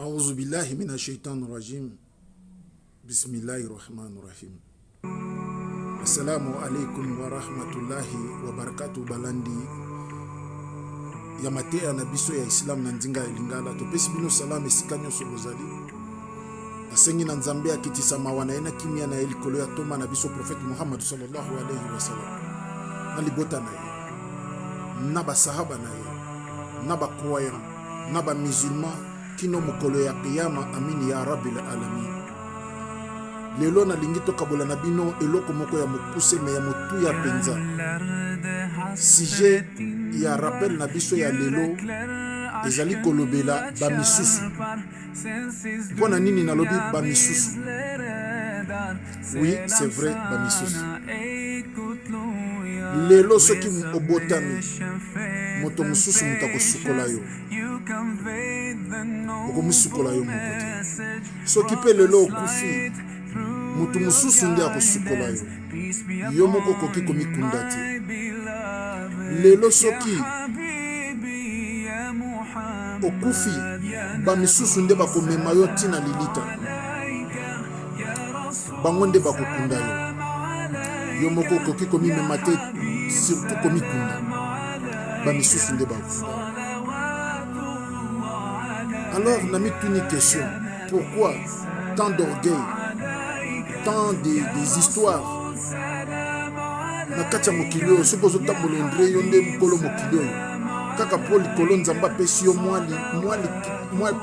أعوذ بالله من الشيطان الرجيم بسم الله الرحمن الرحيم السلام عليكم ورحمة الله وبركاته balandi ya matea na biso ya Islam na nzinga elingala topesi bino salam esika nyonso bozali asengi na nzambe akitisa mawana ena kimia na elikolo ya toma na biso prophète Muhammad sallallahu alayhi wa sallam na libota na ye na ba sahaba na ye na ba croyant na ba musulman kino mokolo ya kiyama amini ya rabbil alamin. Lelo na lingi to kabola na bino eloko moko ya mopuse me ya motu ya penza sujet ya rappel na biso ya lelo ezali kolobela ba misusu. Mpona nini nalobi ba misusu? Oui, c'est vrai, ba misusu. Lelo soki obotami moto mususu mutako sukola yo oko musukola yo mokote soki pe lelo okufi mutu mususu ndi akosukola yo yo moko koki komikunda te. Lelo soki okufi ba misusu nde bakomema yo ntina lilita bango nde bakokunda yo moko koki komimema te, surtout komikunda ba misusu nde bakokunda. Alors on a mis une question, pourquoi tant d'orgueil, tant des histoires na kacha mokilio sokozo tambola ndre yo nde mkolo mokilio kaka poli kolo nzamba pesi yo mwali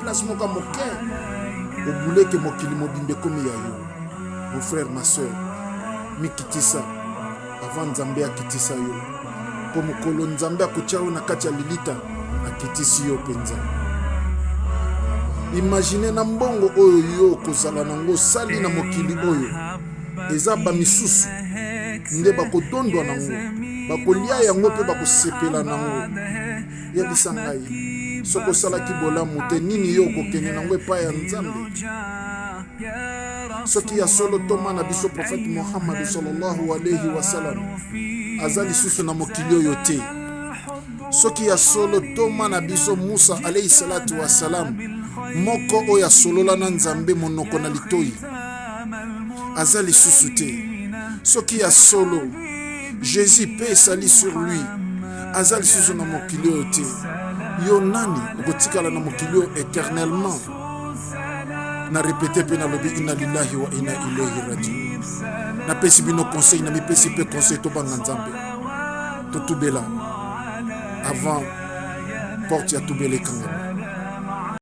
place moka moke obuleke mokili mobimbe komi ya yo. Mon frère, ma soeur, mikitisa avant nzambe akitisa yo po mokolo nzambe akotiao na kacha lilita akitisi yo penza. Imagine na mbongo oyo yo kozala nango sali na mokili oyo eza ba misusu nde bakodondwa nango bakolia yango pe bakosepela nango. Yebisa ngai soko salaki bolamu te nini yo kokende nango epai ya nzambe? Soki ya solo toma na biso prophète Muhammad sallallahu alayhi wa sallam azali susu na mokili oyo te. Soki ya solo toma na biso Musa alayhi salatu wa salam moko oya solola na nzambe monoko na litoi azali susu te. Soki ya solo Jésus paix sali sur lui azali susu na mokili oyo te. Yo nani okotikala na mokili oyo éternellement? Na répété pe na lobi inna lillahi wa inna ilayhi rajiun. Na pesi bino conseil na mipesi pe conseil to banga nzambe to tubela avant porte ya tubele kanga.